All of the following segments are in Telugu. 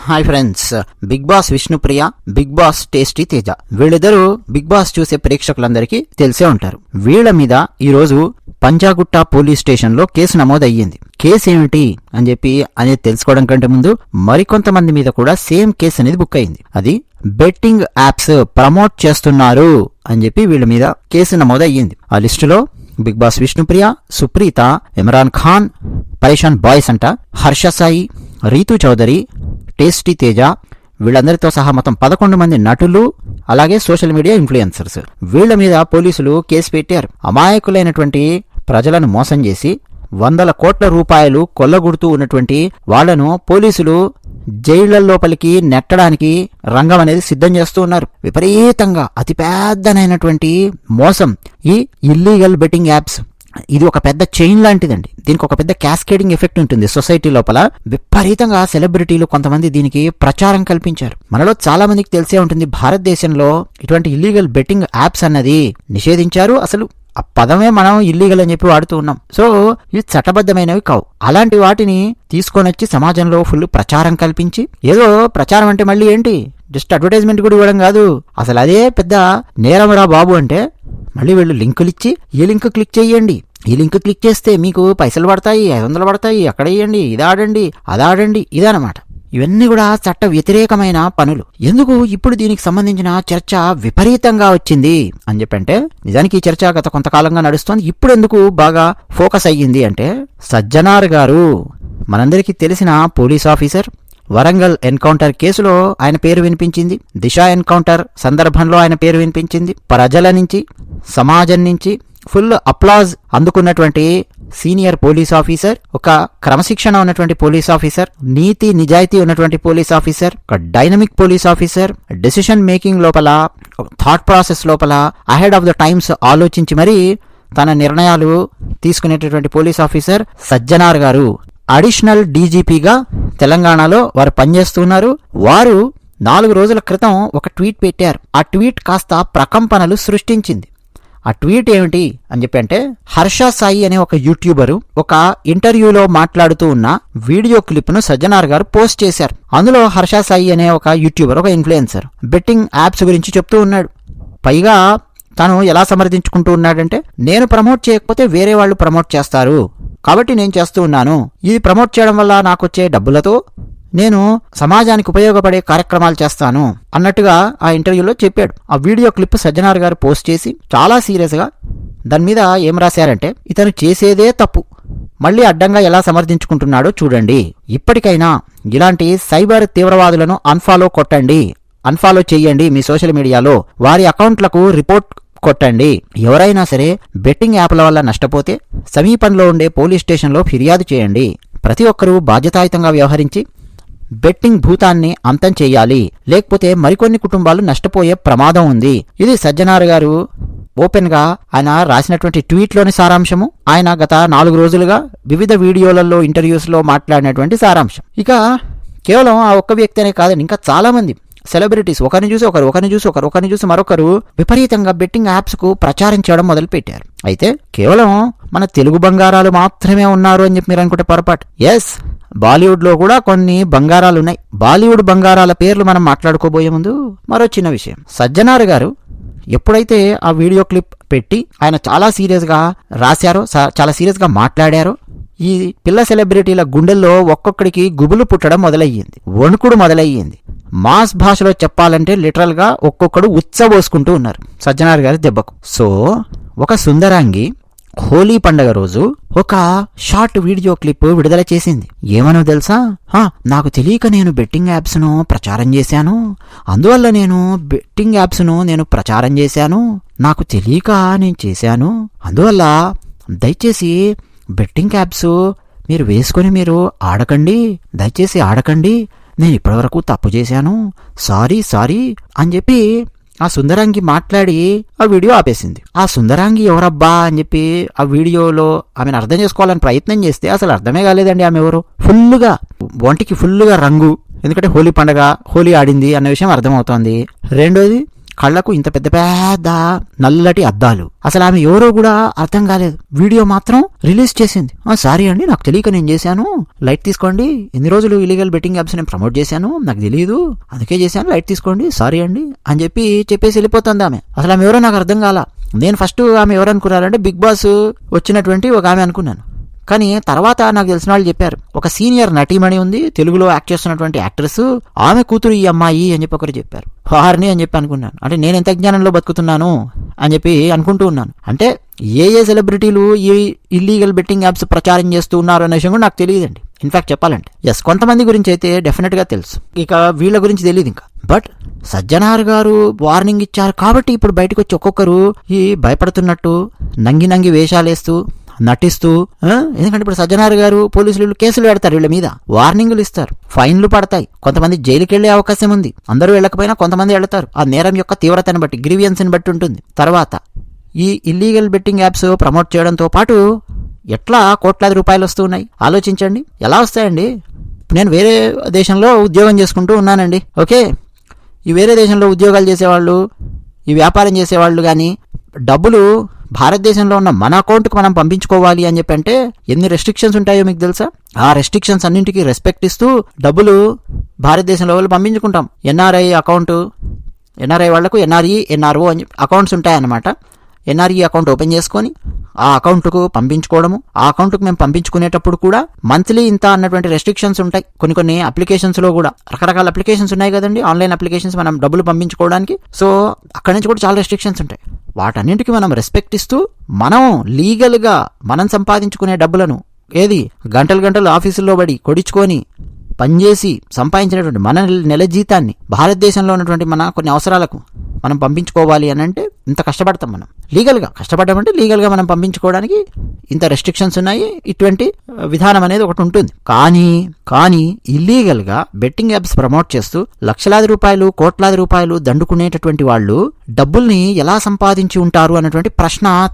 Hi friends, Bigg Boss Vishnupriya, Bigg Boss tasty Teja, వీళ్ళిద్దరూ బిగ్ బాస్ చూసే ప్రేక్షకులందరికీ తెలిసే ఉంటారు. వీళ్ల మీద ఈరోజు పంజాగుట్ట పోలీస్ స్టేషన్ లో కేసు నమోదయ్యింది. కేసు ఏమిటి అని చెప్పి అనేది తెలుసుకోవడం కంటే ముందు మరికొంతమంది మీద కూడా సేమ్ కేసు అనేది బుక్ అయింది. అది బెట్టింగ్ యాప్స్ ప్రమోట్ చేస్తున్నారు అని చెప్పి వీళ్ళ మీద కేసు నమోదయ్యింది. ఆ లిస్టులో big Boss Vishnupriya, Supritha, Imran Khan, Pareshan boys అంట, హర్ష సాయి, రీతు చౌదరి, టేస్టీ తేజ, వీళ్ళందరితో సహా మొత్తం 11 మంది నటులు, అలాగే సోషల్ మీడియా ఇన్ఫ్లుయెన్సర్స్. వీళ్ల మీద పోలీసులు కేసు పెట్టారు. అమాయకులైనటువంటి ప్రజలను మోసం చేసి 100 కోట్ల రూపాయలు కొల్లగొడుతూ ఉన్నటువంటి వాళ్లను పోలీసులు జైళ్ల లోపలికి నెట్టడానికి రంగం అనేది సిద్ధం చేస్తూ ఉన్నారు. విపరీతంగా అతిపెద్దనైనటువంటి మోసం ఈ ఇల్లీగల్ బెట్టింగ్ యాప్స్. ఇది ఒక పెద్ద చైన్ లాంటిదండి. దీనికి ఒక పెద్ద క్యాస్కేడింగ్ ఎఫెక్ట్ ఉంటుంది సొసైటీ లోపల. విపరీతంగా సెలబ్రిటీలు కొంతమంది దీనికి ప్రచారం కల్పించారు. మనలో చాలా మందికి తెలిసే ఉంటుంది, భారతదేశంలో ఇటువంటి ఇల్లీగల్ బెట్టింగ్ యాప్స్ అన్నది నిషేధించారు. అసలు ఆ పదమే మనం ఇల్లీగల్ అని చెప్పి వాడుతూ ఉన్నాం. సో ఇవి చట్టబద్ధమైనవి కావు. అలాంటి వాటిని తీసుకొని వచ్చి సమాజంలో ఫుల్ ప్రచారం కల్పించి, ఏదో ప్రచారం అంటే మళ్ళీ ఏంటి, జస్ట్ అడ్వర్టైజ్మెంట్ కూడా ఇవ్వడం కాదు, అసలు అదే పెద్ద నేరమరా బాబు అంటే మళ్ళీ వీళ్ళు లింకులు ఇచ్చి ఈ లింక్ క్లిక్ చేయండి, ఈ లింక్ క్లిక్ చేస్తే మీకు పైసలు పడతాయి, 500 పడతాయి, అక్కడ వేయండి, ఇది ఆడండి, అది ఆడండి, ఇదనమాట. ఇవన్నీ కూడా చట్ట వ్యతిరేకమైన పనులు. ఎందుకు ఇప్పుడు దీనికి సంబంధించిన చర్చ విపరీతంగా వచ్చింది అని చెప్పంటే, నిజానికి ఈ చర్చ గత కొంతకాలంగా నడుస్తోంది. ఇప్పుడు ఎందుకు బాగా ఫోకస్ అయ్యింది అంటే, సజ్జనార్ గారు మనందరికీ తెలిసిన పోలీస్ ఆఫీసర్. వరంగల్ ఎన్కౌంటర్ కేసులో ఆయన పేరు వినిపించింది. దిశ ఎన్కౌంటర్ సందర్భంలో ఆయన పేరు వినిపించింది. ప్రజల నుంచి, సమాజం నుంచి ఫుల్ అప్లాజ్ అందుకున్నటువంటి సీనియర్ పోలీస్ ఆఫీసర్, ఒక క్రమశిక్షణ ఉన్నటువంటి పోలీస్ ఆఫీసర్, నీతి నిజాయితీ ఉన్నటువంటి పోలీస్ ఆఫీసర్, ఒక dynamic police officer, decision making లోపల, థాట్ ప్రాసెస్ లోపల అహెడ్ ఆఫ్ ద టైమ్స్ ఆలోచించి మరీ తన నిర్ణయాలు తీసుకునేటటువంటి పోలీస్ ఆఫీసర్ సజ్జనార్ గారు అడిషనల్ డీజీపీగా తెలంగాణలో వారు పనిచేస్తున్నారు. వారు 4 రోజుల క్రితం ఒక ట్వీట్ పెట్టారు. ఆ ట్వీట్ కాస్త ప్రకంపనలు సృష్టించింది. ఆ ట్వీట్ ఏమిటి అని చెప్పి అంటే, హర్ష సాయి అనే ఒక యూట్యూబరు ఒక ఇంటర్వ్యూలో మాట్లాడుతూ ఉన్న వీడియో క్లిప్ ను సజ్జనార్ గారు పోస్ట్ చేశారు. అందులో హర్ష సాయి అనే ఒక యూట్యూబర్, ఒక ఇన్ఫ్లుయెన్సర్ బెట్టింగ్ యాప్స్ గురించి చెప్తూ ఉన్నాడు. పైగా తను ఎలా సమర్థించుకుంటూ ఉన్నాడంటే, నేను ప్రమోట్ చేయకపోతే వేరే వాళ్ళు ప్రమోట్ చేస్తారు, కాబట్టి నేను చేస్తూ ఉన్నాను. ఇది ప్రమోట్ చేయడం వల్ల నాకు వచ్చే డబ్బులతో నేను సమాజానికి ఉపయోగపడే కార్యక్రమాలు చేస్తాను అన్నట్టుగా ఆ ఇంటర్వ్యూలో చెప్పాడు. ఆ వీడియో క్లిప్ సజ్జనార్ గారు పోస్ట్ చేసి చాలా సీరియస్ గా దాని మీద ఏం రాశారంటే, ఇతను చేసేదే తప్పు, మళ్ళీ అడ్డంగా ఎలా సమర్థించుకుంటున్నాడో చూడండి. ఇప్పటికైనా ఇలాంటి సైబర్ తీవ్రవాదులను అన్ఫాలో చేయండి. మీ సోషల్ మీడియాలో వారి అకౌంట్లకు రిపోర్ట్ కొట్టండి. ఎవరైనా సరే బెట్టింగ్ యాప్ల వల్ల నష్టపోతే సమీపంలో ఉండే పోలీస్ స్టేషన్లో ఫిర్యాదు చేయండి. ప్రతి ఒక్కరూ బాధ్యతాయుతంగా వ్యవహరించి బెట్టింగ్ భూతాన్ని అంతం చేయాలి, లేకపోతే మరికొన్ని కుటుంబాలు నష్టపోయే ప్రమాదం ఉంది. ఇది సజ్జనార్ గారు ఓపెన్ గా ఆయన రాసినటువంటి ట్వీట్లోని సారాంశము. ఆయన గత 4 రోజులుగా వివిధ వీడియోలలో, ఇంటర్వ్యూస్ లో మాట్లాడినటువంటి సారాంశం. ఇక కేవలం ఆ ఒక్క వ్యక్తి అనే కాదండి, ఇంకా చాలా మంది సెలబ్రిటీస్ ఒకరిని చూసి మరొకరు విపరీతంగా బెట్టింగ్ యాప్స్ కు ప్రచారం చేయడం మొదలు పెట్టారు. అయితే కేవలం మన తెలుగు బంగారాలు మాత్రమే ఉన్నారు అని చెప్పి మీరు అనుకుంటే పొరపాటు. ఎస్, బాలీవుడ్ లో కూడా కొన్ని బంగారాలు ఉన్నాయి. బాలీవుడ్ బంగారాల పేర్లు మనం మాట్లాడుకోబోయే ముందు మరో చిన్న విషయం. సజ్జనార్ గారు ఎప్పుడైతే ఆ వీడియో క్లిప్ పెట్టి ఆయన చాలా సీరియస్ గా రాశారో, చాలా సీరియస్ గా మాట్లాడారో, ఈ పిల్ల సెలబ్రిటీల గుండెల్లో ఒక్కొక్కడికి గుబులు పుట్టడం మొదలయ్యింది, వణుకుడు మొదలయ్యింది. మాస్ భాషలో చెప్పాలంటే లిటరల్ గా ఒక్కొక్కడు ఉచ్చబోసుకుంటూ ఉన్నారు సజ్జనార్ గారి దెబ్బకు. సో ఒక సుందరాంగి హోలీ పండగ రోజు ఒక షార్ట్ వీడియో క్లిప్ విడుదల చేసింది. ఏమనో తెలుసా, నాకు తెలియక నేను బెట్టింగ్ యాప్స్ ను ప్రచారం చేశాను, అందువల్ల నేను బెట్టింగ్ యాప్స్ ను ప్రచారం చేశాను, నాకు తెలియక నేను చేశాను, అందువల్ల దయచేసి బెట్టింగ్ యాప్స్ మీరు వేసుకొని మీరు ఆడకండి, దయచేసి ఆడకండి, నేను ఇప్పటివరకు తప్పు చేశాను, సారీ అని చెప్పి ఆ సుందరాంగి మాట్లాడి ఆ వీడియో ఆపేసింది. ఆ సుందరాంగి ఎవరబ్బా అని చెప్పి ఆ వీడియోలో ఆమెను అర్థం చేసుకోవాలని ప్రయత్నం చేస్తే అసలు అర్థమే కాలేదండి. ఆమె ఎవరు, ఫుల్లుగా ఒంటికి ఫుల్లుగా రంగు, ఎందుకంటే హోలీ పండగ, హోలీ ఆడింది అన్న విషయం అర్థమవుతోంది. రెండోది, కళ్లకు ఇంత పెద్ద పెద్ద నల్లటి అద్దాలు. అసలు ఆమె ఎవరో కూడా అర్థం కాలేదు. వీడియో మాత్రం రిలీజ్ చేసింది. సారీ అండి, నాకు తెలియక నేను చేశాను, లైట్ తీసుకోండి. ఎన్ని రోజులు ఇల్లీగల్ బెట్టింగ్ యాప్స్ నేను ప్రమోట్ చేశాను, నాకు తెలియదు, అందుకే చేశాను, లైట్ తీసుకోండి, సారీ అండి అని చెప్పేసి వెళ్ళిపోతుంది ఆమె. అసలు ఆమె ఎవరో నాకు అర్థం కాల. నేను ఫస్ట్ ఆమె ఎవరు అనుకున్నానంటే బిగ్ బాస్ వచ్చినటువంటి ఒక ఆమె అనుకున్నాను. కానీ తర్వాత నాకు తెలిసిన వాళ్ళు చెప్పారు, ఒక సీనియర్ నటీమణి ఉంది, తెలుగులో యాక్ట్ చేస్తున్నటువంటి యాక్ట్రెస్, ఆమె కూతురు ఈ అమ్మాయి అని చెప్పి ఒకరు చెప్పారు. హార్ని అని చెప్పి అనుకున్నాను. అంటే నేను ఎంత జ్ఞానంలో బతుకుతున్నాను అని చెప్పి అనుకుంటూ ఉన్నాను. అంటే ఏ సెలబ్రిటీలు ఈ ఇల్లీగల్ బెట్టింగ్ యాప్స్ ప్రచారం చేస్తూ ఉన్నారు అనే విషయం కూడా నాకు తెలియదండి. ఇన్ఫాక్ట్ చెప్పాలంటే కొంతమంది గురించి అయితే డెఫినెట్ గా తెలుసు, ఇక వీళ్ళ గురించి తెలియదు ఇంకా. బట్ సజ్జనార్ గారు వార్నింగ్ ఇచ్చారు కాబట్టి ఇప్పుడు బయటకు వచ్చి ఒక్కొక్కరు ఈ భయపడుతున్నట్టు నంగి వేషాలేస్తూ నటిస్తూ, ఎందుకంటే ఇప్పుడు సజ్జనార్ గారు పోలీసులు కేసులు పెడతారు, వీళ్ళ మీద వార్నింగ్లు ఇస్తారు, ఫైన్లు పడతాయి, కొంతమంది జైలుకి వెళ్లే అవకాశం ఉంది. అందరూ వెళ్ళకపోయినా కొంతమంది వెళ్తారు. ఆ నేరం యొక్క తీవ్రతను బట్టి, గ్రీవియన్స్ ని బట్టి ఉంటుంది. తర్వాత ఈ ఇల్లీగల్ బెట్టింగ్ యాప్స్ ప్రమోట్ చేయడంతో పాటు ఎట్లా కోట్లాది రూపాయలు వస్తూ ఉన్నాయి ఆలోచించండి. ఎలా వస్తాయండి? నేను వేరే దేశంలో ఉద్యోగం చేసుకుంటూ ఉన్నానండి. ఓకే, ఈ వేరే దేశంలో ఉద్యోగాలు చేసేవాళ్ళు, ఈ వ్యాపారం చేసేవాళ్ళు కానీ డబ్బులు భారతదేశంలో ఉన్న మన అకౌంట్కి మనం పంపించుకోవాలి అని చెప్పి అంటే ఎన్ని రెస్ట్రిక్షన్స్ ఉంటాయో మీకు తెలుసా? ఆ రెస్ట్రిక్షన్స్ అన్నింటికి రెస్పెక్ట్ ఇస్తూ డబ్బులు భారతదేశంలో వాళ్ళు పంపించుకుంటాం. ఎన్ఆర్ఐ అకౌంట్, ఎన్ఆర్ఐ వాళ్లకు ఎన్ఆర్ఈ, ఎన్ఆర్ఓ అని అకౌంట్స్ ఉంటాయన్నమాట. ఎన్ఆర్ఈ అకౌంట్ ఓపెన్ చేసుకొని ఆ అకౌంట్కు పంపించుకోవడము. ఆ అకౌంట్కు మేము పంపించుకునేటప్పుడు కూడా మంత్లీ ఇంత అన్నటువంటి రెస్ట్రిక్షన్స్ ఉంటాయి. కొన్ని అప్లికేషన్స్లో కూడా రకరకాల అప్లికేషన్స్ ఉన్నాయి కదండి, ఆన్లైన్ అప్లికేషన్స్ మనం డబ్బులు పంపించుకోవడానికి. సో అక్కడి నుంచి కూడా చాలా రెస్ట్రిక్షన్స్ ఉంటాయి. వాటన్నింటికి మనం రెస్పెక్ట్ ఇస్తూ మనం లీగల్గా మనం సంపాదించుకునే డబ్బులను గంటలు ఆఫీసుల్లో పడి కొడించుకొని పనిచేసి సంపాదించినటువంటి మన నెల జీతాన్ని భారతదేశంలో ఉన్నటువంటి మన కొన్ని అవసరాలకు మనం పంపించుకోవాలి అని అంటే ఇంత కష్టపడతాం. మనం లీగల్గా కష్టపడ్డామంటే లీగల్గా మనం పంపించుకోవడానికి ఇంత రెస్ట్రిక్షన్స్ ఉన్నాయి. ఇటువంటి విధానం అనేది ఒకటి ఉంటుంది. కానీ ఇల్లీగల్గా బెట్టింగ్ యాప్స్ ప్రమోట్ చేస్తూ లక్షలాది రూపాయలు, కోట్లాది రూపాయలు దండుకునేటటువంటి వాళ్ళు డబ్బుల్ని ఎలా సంపాదించి ఉంటారు అన్నటువంటి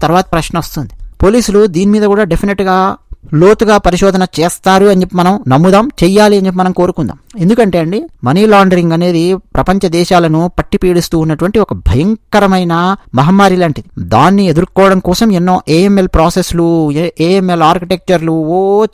తర్వాత ప్రశ్న వస్తుంది. పోలీసులు దీని మీద కూడా డెఫినెట్గా లోతుగా పరిశోధన చేస్తారు అని చెప్పి మనం నమ్ముదాం, చెయ్యాలి అని చెప్పి మనం కోరుకుందాం. ఎందుకంటే అండి, మనీ లాండరింగ్ అనేది ప్రపంచ దేశాలను పట్టి పీడిస్తూ ఉన్నటువంటి ఒక భయంకరమైన మహమ్మారి లాంటిది. దాన్ని ఎదుర్కోవడం కోసం ఎన్నో ఏఎంఎల్ ప్రాసెస్లు, ఏఎంఎల్ ఆర్కిటెక్చర్లు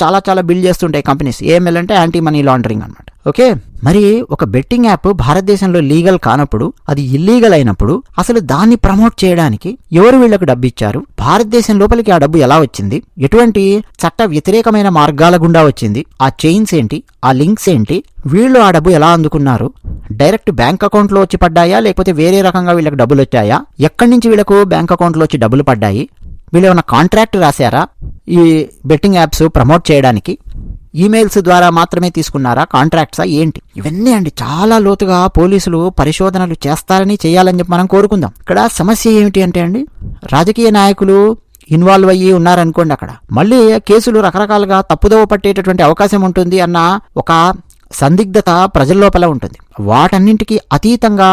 చాలా బిల్డ్ చేస్తుంటాయి కంపెనీస్. ఏఎంఎల్ అంటే యాంటీ మనీ లాండరింగ్ అనమాట. ఓకే, మరి ఒక బెట్టింగ్ యాప్ భారతదేశంలో లీగల్ కానప్పుడు, అది ఇల్లీగల్ అయినప్పుడు అసలు దాన్ని ప్రమోట్ చేయడానికి ఎవరు వీళ్లకు డబ్బు ఇచ్చారు? భారతదేశం లోపలికి ఆ డబ్బు ఎలా వచ్చింది? ఎటువంటి చట్ట వ్యతిరేకమైన మార్గాల గుండా వచ్చింది? ఆ చైన్స్ ఏంటి? ఆ లింక్స్ ఏంటి? వీళ్ళు ఆ డబ్బు ఎలా అందుకున్నారు? డైరెక్ట్ బ్యాంక్ అకౌంట్ లో వచ్చి పడ్డాయా, లేకపోతే వేరే రకంగా వీళ్ళకి డబ్బులు వచ్చాయా? ఎక్కడి నుంచి వీళ్ళకు బ్యాంక్ అకౌంట్ లో వచ్చి డబ్బులు పడ్డాయి? వీళ్ళు ఏమైనా కాంట్రాక్ట్ రాశారా ఈ బెట్టింగ్ యాప్స్ ప్రమోట్ చేయడానికి? ఈమెయిల్స్ ద్వారా మాత్రమే తీసుకున్నారా? కాంట్రాక్ట్సా ఏంటి? ఇవన్నీ అండి చాలా లోతుగా పోలీసులు పరిశోధనలు చేయాలని చెప్పి మనం కోరుకుందాం. ఇక్కడ సమస్య ఏమిటి అంటే అండి, రాజకీయ నాయకులు ఇన్వాల్వ్ అయ్యి ఉన్నారనుకోండి, అక్కడ మళ్ళీ కేసులు రకరకాలుగా తప్పుదోవ పట్టేటటువంటి అవకాశం ఉంటుంది అన్న ఒక సందిగ్ధత ప్రజల లోపల ఉంటుంది. వాటన్నింటికి అతీతంగా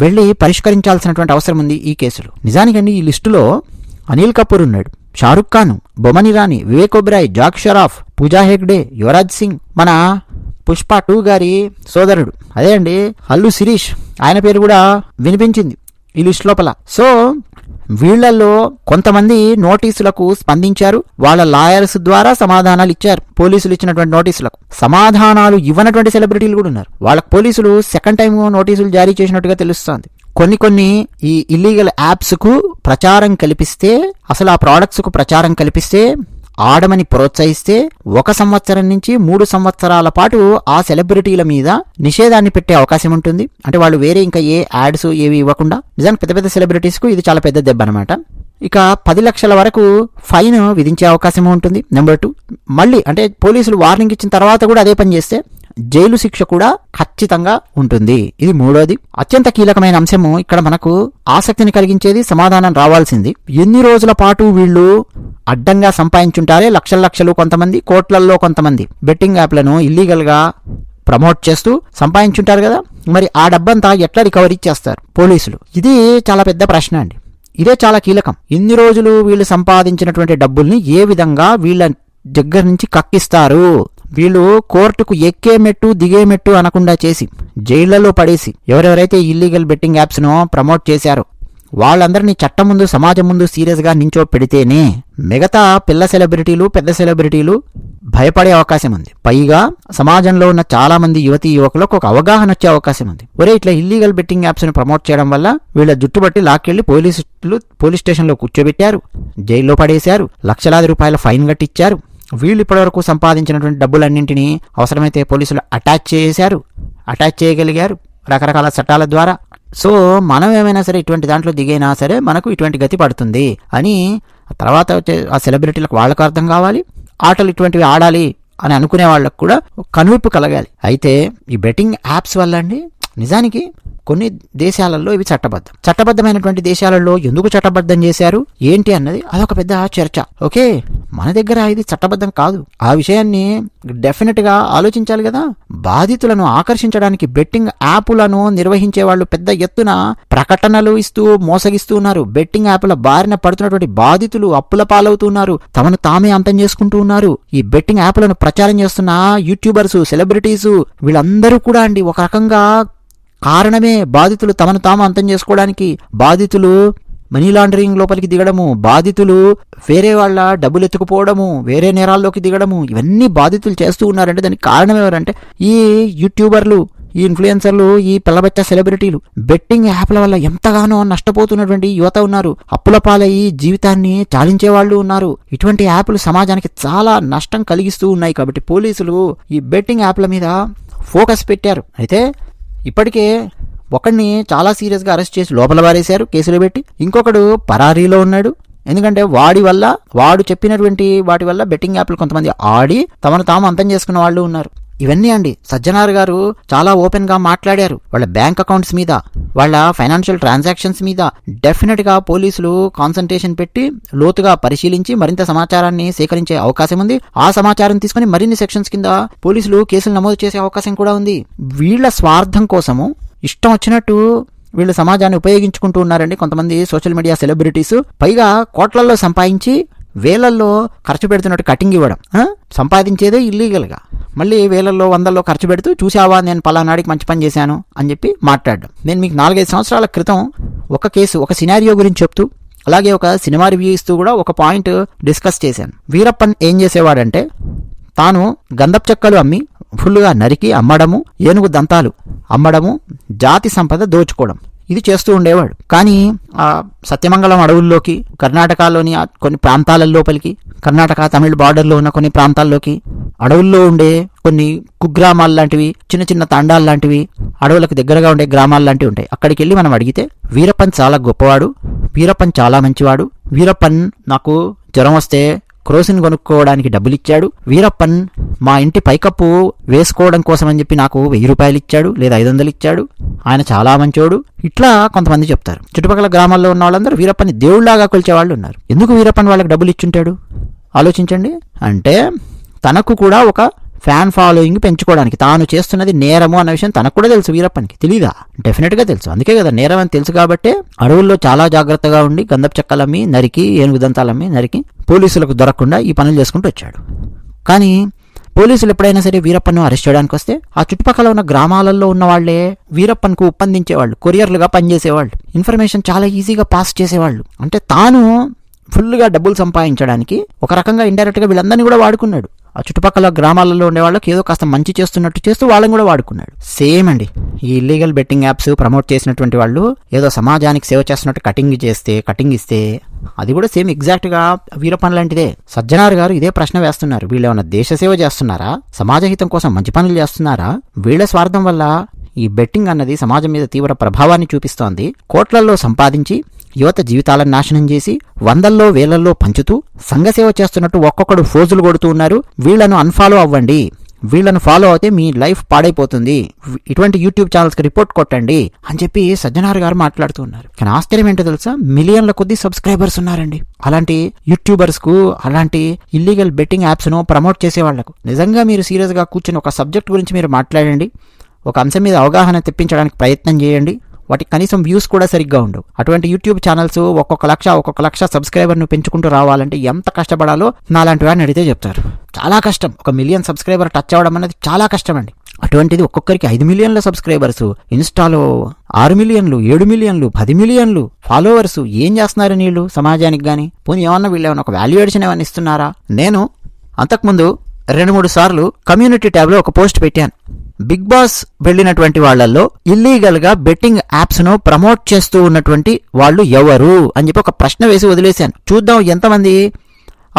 వెళ్ళి పరిష్కరించాల్సినటువంటి అవసరం ఉంది ఈ కేసులు. నిజానికండి ఈ లిస్టులో అనిల్ కపూర్ ఉన్నాడు, షారుఖ్ ఖాన్, బొమన్ ఇరానీ, వివేక్ ఒబెరాయ్, జాక్ షరాఫ్, పూజా హెగ్డే, యువరాజ్ సింగ్, మన పుష్ప 2 గారి సోదరుడు, అదే అండి అల్లు శిరీష్, ఆయన పేరు కూడా వినిపించింది ఈ లిస్ట్ లోపల. సో వీళ్లలో కొంతమంది నోటీసులకు స్పందించారు, వాళ్ళ లాయర్స్ ద్వారా సమాధానాలు ఇచ్చారు. పోలీసులు ఇచ్చినటువంటి నోటీసులకు సమాధానాలు ఇవ్వనటువంటి సెలబ్రిటీలు కూడా ఉన్నారు. వాళ్ళకు పోలీసులు సెకండ్ టైం నోటీసులు జారీ చేసినట్టుగా తెలుస్తోంది. కొన్ని ఈ ఇల్లీగల్ యాప్స్ కు ప్రచారం కల్పిస్తే, అసలు ఆ ప్రోడక్ట్స్ కు ప్రచారం కల్పిస్తే, ఆడమని ప్రోత్సహిస్తే 1 సంవత్సరం నుంచి 3 సంవత్సరాల పాటు ఆ సెలబ్రిటీల మీద నిషేధాన్ని పెట్టే అవకాశం ఉంటుంది. అంటే వాళ్ళు వేరే ఇంకా ఏ యాడ్స్ ఏవి ఇవ్వకుండా. నిజానికి పెద్ద సెలబ్రిటీస్ కు ఇది చాలా పెద్ద దెబ్బ అనమాట. ఇక 10 లక్షల వరకు ఫైన్ విధించే అవకాశం ఉంటుంది. నెంబర్ 2, మళ్ళీ అంటే పోలీసులు వార్నింగ్ ఇచ్చిన తర్వాత కూడా అదే పని చేస్తే జైలు శిక్ష కూడా ఖచ్చితంగా ఉంటుంది. ఇది 3వది అత్యంత కీలకమైన అంశము. ఇక్కడ మనకు ఆసక్తిని కలిగించేది సమాధానం రావాల్సింది. ఎన్ని రోజుల పాటు వీళ్ళు అడ్డంగా సంపాదించుంటారే, లక్షలు, కొంతమంది కోట్లల్లో కొంతమంది బెట్టింగ్ యాప్లను ఇల్లీగల్ గా ప్రమోట్ చేస్తూ సంపాదించుంటారు కదా, మరి ఆ డబ్బంతా ఎట్లా రికవరీ చేస్తారు పోలీసులు? ఇది చాలా పెద్ద ప్రశ్న అండి. ఇదే చాలా కీలకం. ఇన్ని రోజులు వీళ్ళు సంపాదించినటువంటి డబ్బుల్ని ఏ విధంగా వీళ్ళ దగ్గర నుంచి కక్కిస్తారు? వీళ్ళు కోర్టుకు ఎక్కే మెట్టు దిగే మెట్టు అనకుండా చేసి జైళ్లలో పడేసి ఎవరెవరైతే ఇల్లీగల్ బెట్టింగ్ యాప్స్ను ప్రమోట్ చేశారో వాళ్ళందరినీ చట్టం ముందు సమాజం ముందు సీరియస్గా నించో పెడితేనే మిగతా పిల్ల సెలబ్రిటీలు పెద్ద సెలబ్రిటీలు భయపడే అవకాశం ఉంది. పైగా సమాజంలో ఉన్న చాలా మంది యువతీ యువకులకు ఒక అవగాహన వచ్చే అవకాశం ఉంది. ఒరే ఇట్లా ఇల్లీగల్ బెట్టింగ్ యాప్స్ ను ప్రమోట్ చేయడం వల్ల వీళ్ళ జుట్టుబట్టి లాక్కెళ్లి పోలీస్ స్టేషన్లో కూర్చోబెట్టారు, జైల్లో పడేశారు, లక్షలాది రూపాయల ఫైన్ కట్టించారు. వీళ్ళు ఇప్పటివరకు సంపాదించినటువంటి డబ్బులన్నింటినీ అవసరమైతే పోలీసులు అటాచ్ చేయగలిగారు రకరకాల చట్టాల ద్వారా. సో మనం ఏమైనా సరే ఇటువంటి దాంట్లో దిగైనా సరే మనకు ఇటువంటి గతి పడుతుంది అని తర్వాత వచ్చే ఆ సెలబ్రిటీలకు వాళ్ళకు అర్థం కావాలి, ఆటలు ఇటువంటివి ఆడాలి అని అనుకునే వాళ్ళకు కూడా కనువిప్పు కలగాలి. అయితే ఈ బెట్టింగ్ యాప్స్ వల్ల అండి నిజానికి కొన్ని దేశాలలో ఇవి చట్టబద్ధమైనటువంటి దేశాలలో ఎందుకు చట్టబద్ధం చేశారు ఏంటి అన్నది అదొక పెద్ద చర్చ. ఓకే, మన దగ్గర ఇది చట్టబద్ధం కాదు. ఆ విషయాన్ని డెఫినెట్ గా ఆలోచించాలి కదా. బాధితులను ఆకర్షించడానికి బెట్టింగ్ యాప్లను నిర్వహించే వాళ్ళు పెద్ద ఎత్తున ప్రకటనలు ఇస్తూ మోసగిస్తూ ఉన్నారు. బెట్టింగ్ యాప్ల బారిన పడుతున్నటువంటి బాధితులు అప్పుల పాలవుతున్నారు, తమను తామే అంతం చేసుకుంటూ ఉన్నారు. ఈ బెట్టింగ్ యాప్లను ప్రచారం చేస్తున్న యూట్యూబర్స్, సెలబ్రిటీస్ వీళ్ళందరూ కూడా అండి ఒక రకంగా కారణమే బాధితులు తమను తాము అంతం చేసుకోవడానికి, బాధితులు మనీ లాండరింగ్ లోపలికి దిగడము, బాధితులు వేరే వాళ్ళ డబ్బులు ఎత్తుకుపోవడము, వేరే నేరాల్లోకి దిగడము, ఇవన్నీ బాధితులు చేస్తూ ఉన్నారంటే దానికి కారణం ఎవరంటే ఈ యూట్యూబర్లు, ఈ ఇన్ఫ్లుయెన్సర్లు, ఈ పిల్లబచ్చ సెలబ్రిటీలు. బెట్టింగ్ యాప్ల వల్ల ఎంతగానో నష్టపోతున్నటువంటి యువత ఉన్నారు, అప్పుల పాలయ్యి జీవితాన్ని చాలించే వాళ్ళు ఉన్నారు. ఇటువంటి యాప్లు సమాజానికి చాలా నష్టం కలిగిస్తూ ఉన్నాయి. కాబట్టి పోలీసులు ఈ బెట్టింగ్ యాప్ల మీద ఫోకస్ పెట్టారు. అయితే ఇప్పటికే ఒకడిని చాలా సీరియస్గా అరెస్ట్ చేసి లోపల పారేశారు కేసులు పెట్టి. ఇంకొకడు పరారీలో ఉన్నాడు. ఎందుకంటే వాడు చెప్పినటువంటి వాటి వల్ల బెట్టింగ్ యాప్లు కొంతమంది ఆడి తమను తాము అంతం చేసుకున్న వాళ్ళు ఉన్నారు. ఇవన్నీ అండి సజ్జనార్ గారు చాలా ఓపెన్ గా మాట్లాడారు. వాళ్ళ బ్యాంక్ అకౌంట్స్ మీద, వాళ్ళ ఫైనాన్షియల్ ట్రాన్సాక్షన్స్ మీద డెఫినెట్ గా పోలీసులు కాన్సంట్రేషన్ పెట్టి లోతుగా పరిశీలించి మరింత సమాచారాన్ని సేకరించే అవకాశం ఉంది. ఆ సమాచారం తీసుకుని మరిన్ని సెక్షన్స్ కింద పోలీసులు కేసులు నమోదు చేసే అవకాశం కూడా ఉంది. వీళ్ళ స్వార్థం కోసము ఇష్టం వచ్చినట్టు వీళ్ళు సమాజాన్ని ఉపయోగించుకుంటూ ఉన్నారండి కొంతమంది సోషల్ మీడియా సెలబ్రిటీస్. పైగా కోట్లల్లో సంపాదించి వేలల్లో ఖర్చు పెడుతున్నట్టు కటింగ్ ఇవ్వడం, సంపాదించేదే ఇల్లీగల్గా మళ్ళీ వేలల్లో వందల్లో ఖర్చు పెడుతూ చూసావా నేను పలానాడికి మంచి పని చేశాను అని చెప్పి మాట్లాడడం. నేను మీకు 4-5 సంవత్సరాల క్రితం ఒక కేసు, ఒక సినారియో గురించి చెప్తూ అలాగే ఒక సినిమా రివ్యూ ఇస్తూ కూడా ఒక పాయింట్ డిస్కస్ చేశాను. వీరప్పన్ ఏం చేసేవాడంటే తాను గంధపు చెక్కలు అమ్మి ఫుల్గా నరికి అమ్మడము, ఏనుగు దంతాలు అమ్మడము, జాతి సంపద దోచుకోవడం ఇది చేస్తూ ఉండేవాడు. కానీ ఆ సత్యమంగళం అడవుల్లోకి, కర్ణాటకలోని కొన్ని ప్రాంతాల లోపలికి, కర్ణాటక తమిళ బార్డర్లో ఉన్న కొన్ని ప్రాంతాల్లోకి, అడవుల్లో ఉండే కొన్ని కుగ్రామాలు లాంటివి, చిన్న చిన్న తాండాలు లాంటివి, అడవులకు దగ్గరగా ఉండే గ్రామాలు లాంటివి ఉంటాయి. అక్కడికి వెళ్ళి మనం అడిగితే వీరప్పన్ చాలా గొప్పవాడు, వీరప్పన్ చాలా మంచివాడు, వీరప్పన్ నాకు జ్వరం వస్తే క్రోసిన్ కొనుక్కోవడానికి డబ్బులు ఇచ్చాడు, వీరప్పన్ మా ఇంటి పైకప్పు వేసుకోవడం కోసం అని చెప్పి నాకు 1000 రూపాయలు ఇచ్చాడు లేదా 500 ఇచ్చాడు, ఆయన చాలా మంచోడు, ఇట్లా కొంతమంది చెప్తారు. చుట్టుపక్కల గ్రామాల్లో ఉన్న వాళ్ళందరూ వీరప్పని దేవుళ్లాగా కొలిచే వాళ్ళు ఉన్నారు. ఎందుకు వీరప్పన్ వాళ్ళకి డబ్బులు ఇచ్చుంటాడు ఆలోచించండి. అంటే తనకు కూడా ఒక ఫ్యాన్ ఫాలోయింగ్ పెంచుకోవడానికి, తాను చేస్తున్నది నేరము అన్న విషయం తనకు కూడా తెలుసు. వీరప్పనికి తెలీదా? డెఫినెట్ గా తెలుసు. అందుకే కదా నేరం అని తెలుసు కాబట్టి అడవుల్లో చాలా జాగ్రత్తగా ఉండి గంధపు చెక్కలమ్మి నరికి, ఏనుగు దంతాలమ్మి నరికి పోలీసులకు దొరకకుండా ఈ పనులు చేసుకుంటూ వచ్చాడు. కానీ పోలీసులు ఎప్పుడైనా సరే వీరప్పన్ను అరెస్ట్ చేయడానికి వస్తే ఆ చుట్టుపక్కల ఉన్న గ్రామాలలో ఉన్న వాళ్లే వీరప్పన్కు ఒప్పందించేవాళ్ళు, కొరియర్లుగా పనిచేసేవాళ్ళు, ఇన్ఫర్మేషన్ చాలా ఈజీగా పాస్ చేసేవాళ్ళు. అంటే తాను ఫుల్గా డబ్బులు సంపాదించడానికి ఒక రకంగా ఇండైరెక్ట్ గా వీళ్ళందరినీ కూడా వాడుకున్నాడు. ఆ చుట్టుపక్కల గ్రామాలలో ఉండే వాళ్ళకి ఏదో కాస్త మంచి చేస్తున్నట్టు చేస్తూ వాళ్ళని కూడా వాడుకున్నాడు. సేమ్ అండి ఈ ఇల్లీగల్ బెట్టింగ్ యాప్స్ ప్రమోట్ చేసినటువంటి వాళ్ళు ఏదో సమాజానికి సేవ చేస్తున్నట్టు కటింగ్ ఇస్తే అది కూడా సేమ్ ఎగ్జాక్ట్ గా వీరప్పన్ లాంటిదే. సజ్జనార్ గారు ఇదే ప్రశ్న వేస్తున్నారు. వీళ్ళు ఏమైనా దేశ సేవ చేస్తున్నారా, సమాజ హితం కోసం మంచి పనులు చేస్తున్నారా? వీళ్ళ స్వార్థం వల్ల ఈ బెట్టింగ్ అన్నది సమాజం మీద తీవ్ర ప్రభావాన్ని చూపిస్తోంది. కోట్లల్లో సంపాదించి యువత జీవితాలను నాశనం చేసి వందల్లో వేలల్లో పంచుతూ సంఘసేవ చేస్తున్నట్టు ఒక్కొక్కడు ఫోజులు కొడుతూ ఉన్నారు. వీళ్లను అన్ఫాలో అవ్వండి, వీళ్లను ఫాలో అయితే మీ లైఫ్ పాడైపోతుంది, ఇటువంటి యూట్యూబ్ ఛానల్స్ కి రిపోర్ట్ కొట్టండి అని చెప్పి సజ్జనార్ గారు మాట్లాడుతూ ఉన్నారు. కానీ ఆశ్చర్యం ఏంటో తెలుసా, మిలియన్ల కొద్ది సబ్స్క్రైబర్స్ ఉన్నారండి అలాంటి యూట్యూబర్స్ కు, అలాంటి ఇల్లీగల్ బెట్టింగ్ యాప్స్ ను ప్రమోట్ చేసే వాళ్లకు. నిజంగా మీరు సీరియస్ గా కూర్చొని ఒక సబ్జెక్ట్ గురించి మీరు మాట్లాడండి, ఒక అంశం మీద అవగాహన తెప్పించడానికి ప్రయత్నం చేయండి, వాటికి కనీసం వ్యూస్ కూడా సరిగ్గా ఉండవు. అటువంటి యూట్యూబ్ ఛానల్స్ ఒక్కొక్క లక్ష సబ్స్క్రైబర్ను పెంచుకుంటూ రావాలంటే ఎంత కష్టపడాలో నాలాంటి వాడిని అడిగితే చెప్తారు. చాలా కష్టం. 1 మిలియన్ సబ్స్క్రైబర్ టచ్ అవ్వడం అనేది చాలా కష్టం అండి. అటువంటిది ఒక్కొక్కరికి 5 మిలియన్ల సబ్స్క్రైబర్స్, ఇన్స్టాలో 6 మిలియన్లు, 7 మిలియన్లు, 10 మిలియన్లు ఫాలోవర్స్. ఏం చేస్తున్నారు వీళ్ళు సమాజానికి గానీ? పోనీ ఏమన్నా వీళ్ళు ఏమన్నా ఒక వాల్యుయేషన్ ఏమన్నా ఇస్తున్నారా? నేను అంతకుముందు 2-3 సార్లు కమ్యూనిటీ ట్యాబ్లో ఒక పోస్ట్ పెట్టాను. బిగ్ బాస్ వెళ్ళినటువంటి వాళ్లలో ఇల్లీగల్ గా బెట్టింగ్ యాప్స్ ను ప్రమోట్ చేస్తూ ఉన్నటువంటి వాళ్ళు ఎవరు అని చెప్పి ఒక ప్రశ్న వేసి వదిలేశాను. చూద్దాం ఎంతమంది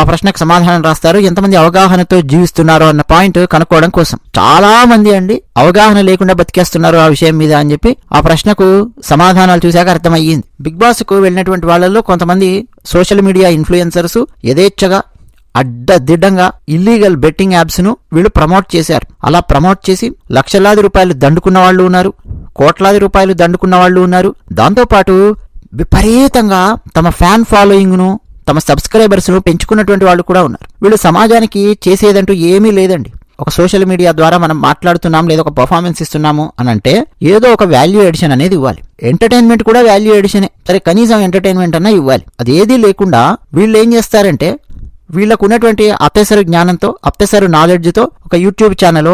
ఆ ప్రశ్నకు సమాధానం రాస్తారు, ఎంతమంది అవగాహనతో జీవిస్తున్నారు అన్న పాయింట్ కనుక్కోవడం కోసం. చాలా మంది అండి అవగాహన లేకుండా బతికేస్తున్నారు ఆ విషయం మీద అని చెప్పి ఆ ప్రశ్నకు సమాధానాలు చూశాక అర్థమయ్యింది. బిగ్ బాస్ కు వెళ్ళినటువంటి వాళ్లలో కొంతమంది సోషల్ మీడియా ఇన్ఫ్లుయెన్సర్స్ యథేచ్ఛగా అడ్డదిడ్డంగా ఇల్లీగల్ బెట్టింగ్ యాప్స్ ను వీళ్ళు ప్రమోట్ చేశారు. అలా ప్రమోట్ చేసి లక్షలాది రూపాయలు దండుకున్న వాళ్ళు ఉన్నారు, కోట్లాది రూపాయలు దండుకున్న వాళ్ళు ఉన్నారు. దాంతోపాటు విపరీతంగా తమ ఫ్యాన్ ఫాలోయింగ్ ను, తమ సబ్స్క్రైబర్స్ ను పెంచుకున్నటువంటి వాళ్ళు కూడా ఉన్నారు. వీళ్ళు సమాజానికి చేసేదంటూ ఏమీ లేదండి. ఒక సోషల్ మీడియా ద్వారా మనం మాట్లాడుతున్నాం లేదా ఒక పర్ఫార్మెన్స్ ఇస్తున్నాము అని అంటే ఏదో ఒక వాల్యూ ఎడిషన్ అనేది ఇవ్వాలి. ఎంటర్టైన్మెంట్ కూడా వాల్యూ ఎడిషనే. సరే కనీసం ఎంటర్టైన్మెంట్ అన్నా ఇవ్వాలి. అదేదీ లేకుండా వీళ్ళు ఏం చేస్తారంటే వీళ్ళకు ఉన్నటువంటి అప్తేసరు జ్ఞానంతో, అప్తేసరు నాలెడ్జ్తో ఒక యూట్యూబ్ ఛానల్,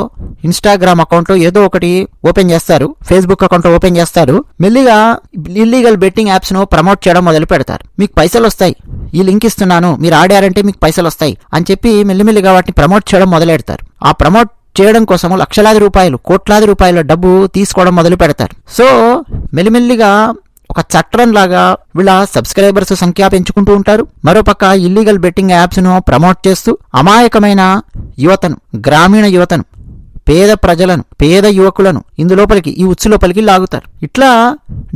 ఇన్స్టాగ్రామ్ అకౌంట్ ఏదో ఒకటి ఓపెన్ చేస్తారు, ఫేస్బుక్ అకౌంట్ ఓపెన్ చేస్తారు. మెల్లిగా ఇల్లీగల్ బెట్టింగ్ యాప్స్ ను ప్రమోట్ చేయడం మొదలు పెడతారు. మీకు పైసలు వస్తాయి, ఈ లింక్ ఇస్తున్నాను, మీరు ఆడారంటే మీకు పైసలు వస్తాయి అని చెప్పి మెల్లిమెల్లిగా వాటిని ప్రమోట్ చేయడం మొదలెడతారు. ఆ ప్రమోట్ చేయడం కోసం లక్షలాది రూపాయలు, కోట్లాది రూపాయల డబ్బు తీసుకోవడం మొదలు పెడతారు. సో మెల్లిమెల్లిగా ఒక చట్రం లాగా వీళ్ళ సబ్స్క్రైబర్స్ సంఖ్య పెంచుకుంటూ ఉంటారు. మరోపక్క ఇల్లీగల్ బెట్టింగ్ యాప్స్ ను ప్రమోట్ చేస్తూ అమాయకమైన యువతను, గ్రామీణ యువతను, పేద ప్రజలను, పేద యువకులను ఇందులోపలికి, ఈ ఉత్సు లోపలికి లాగుతారు. ఇట్లా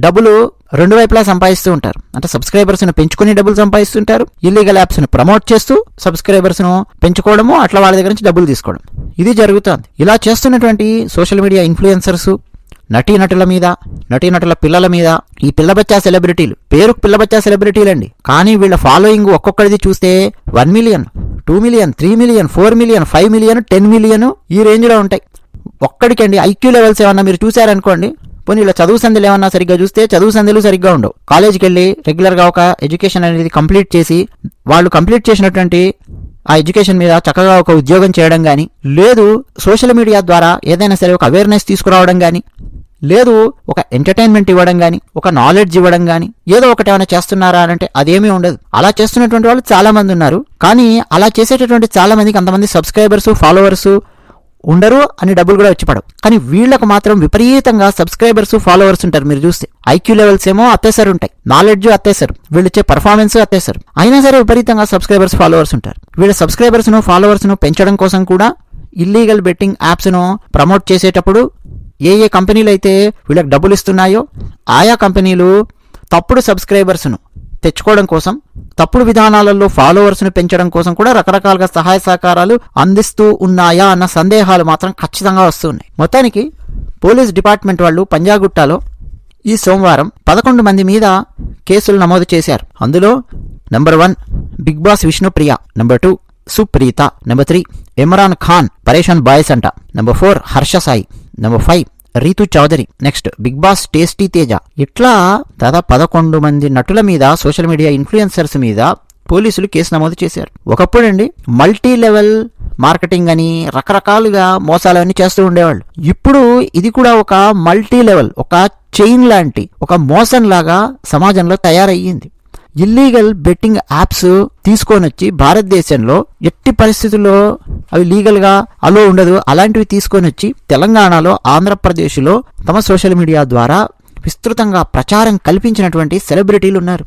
డబ్బులు రెండు వైపులా సంపాదిస్తూ ఉంటారు. అంటే సబ్స్క్రైబర్స్ ను పెంచుకుని డబ్బులు సంపాదిస్తుంటారు, ఇల్లీగల్ యాప్స్ ను ప్రమోట్ చేస్తూ సబ్స్క్రైబర్స్ ను పెంచుకోవడము, అట్లా వాళ్ళ దగ్గర నుంచి డబ్బులు తీసుకోవడం, ఇది జరుగుతుంది. ఇలా చేస్తున్నటువంటి సోషల్ మీడియా ఇన్ఫ్లుయెన్సర్స్, నటీనటుల మీద, నటీనటుల పిల్లల మీద, ఈ పిల్లబచ్చా సెలబ్రిటీలు, పేరుకు పిల్లబచ్చా సెలబ్రిటీలండి, కానీ వీళ్ళ ఫాలోయింగ్ ఒక్కొక్కడిది చూస్తే 1 million, 2 million, 3 million, 4 million, 5 million, 10 million ఈ రేంజ్లో ఉంటాయి. ఒక్కడికండి ఐక్యూ లెవెల్స్ ఏమన్నా మీరు చూశారనుకోండి, పోనీ ఇలా చదువు సందులు ఏమన్నా సరిగ్గా చూస్తే చదువు సందులు సరిగ్గా ఉండవు. కాలేజీకి వెళ్ళి రెగ్యులర్గా ఒక ఎడ్యుకేషన్ అనేది కంప్లీట్ చేసి వాళ్ళు కంప్లీట్ చేసినటువంటి ఆ ఎడ్యుకేషన్ మీద చక్కగా ఒక ఉద్యోగం చేయడం కానీ, లేదు సోషల్ మీడియా ద్వారా ఏదైనా సరే ఒక అవేర్నెస్ తీసుకురావడం కానీ, లేదు ఒక ఎంటర్టైన్మెంట్ ఇవ్వడం కానీ, ఒక నాలెడ్జ్ ఇవ్వడం కానీ, ఏదో ఒకటి ఏమైనా చేస్తున్నారా అంటే అదేమీ ఉండదు. అలా చేస్తున్నటువంటి వాళ్ళు చాలా మంది ఉన్నారు. కానీ అలా చేసేటటువంటి చాలా మందికి అంతమంది సబ్స్క్రైబర్స్, ఫాలోవర్స్ ఉండరు అని డబ్బులు కూడా వచ్చి పడవు. కానీ వీళ్లకు మాత్రం విపరీతంగా సబ్స్క్రైబర్స్, ఫాలోవర్స్ ఉంటారు. మీరు చూస్తే ఐక్యూ లెవెల్స్ ఏమో అత్తేసారు ఉంటాయి, నాలెడ్జ్ అత్తేసారు, వీళ్ళు ఇచ్చే పర్ఫార్మెన్స్ అత్తేసారు. అయినా సరే విపరీతంగా సబ్స్క్రైబర్స్, ఫాలోవర్స్ ఉంటారు. వీళ్ళ సబ్స్క్రైబర్స్ ను, ఫాలోవర్స్ ను పెంచడం కోసం కూడా ఇల్లీగల్ బెట్టింగ్ యాప్స్ ను ప్రమోట్ చేసేటప్పుడు ఏ కంపెనీలు అయితే వీళ్ళకి డబ్బులు ఇస్తున్నాయో ఆయా కంపెనీలు తప్పుడు సబ్స్క్రైబర్స్ను తెచ్చుకోవడం కోసం, తప్పుడు విధానాలలో ఫాలోవర్స్ను పెంచడం కోసం కూడా రకరకాలుగా సహాయ సహకారాలు అందిస్తూ ఉన్నాయా అన్న సందేహాలు మాత్రం ఖచ్చితంగా వస్తున్నాయి. మొత్తానికి పోలీస్ డిపార్ట్మెంట్ వాళ్ళు పంజాగుట్టలో ఈ సోమవారం 11 మంది మీద కేసులు నమోదు చేశారు. అందులో number 1 Bigg Boss Vishnupriya, number 2 Supritha, number 3 Imran Khan, Pareshan boys అంట, number 4 Harsha Sai, number 5 Rithu Chowdary, next Bigg Boss tasty Teja. ఇట్లా దాదాపు 11 మంది నటుల మీద, సోషల్ మీడియా ఇన్ఫ్లుయెన్సర్స్ మీద పోలీసులు కేసు నమోదు చేశారు. ఒకప్పుడండి మల్టీ లెవెల్ మార్కెటింగ్ అని రకరకాలుగా మోసాలన్నీ చేస్తూ ఉండేవాళ్ళు. ఇప్పుడు ఇది కూడా ఒక మల్టీ లెవెల్, ఒక చైన్ లాంటి, ఒక మోసం లాగా సమాజంలో తయారయ్యింది. ఇల్లీగల్ బెట్టింగ్ యాప్స్ తీసుకొని వచ్చి భారతదేశంలో ఎట్టి పరిస్థితుల్లో అవి లీగల్గా అలో ఉండదు, అలాంటివి తీసుకొని వచ్చి తెలంగాణలో, ఆంధ్రప్రదేశ్లో తమ సోషల్ మీడియా ద్వారా విస్తృతంగా ప్రచారం కల్పించినటువంటి సెలబ్రిటీలు ఉన్నారు.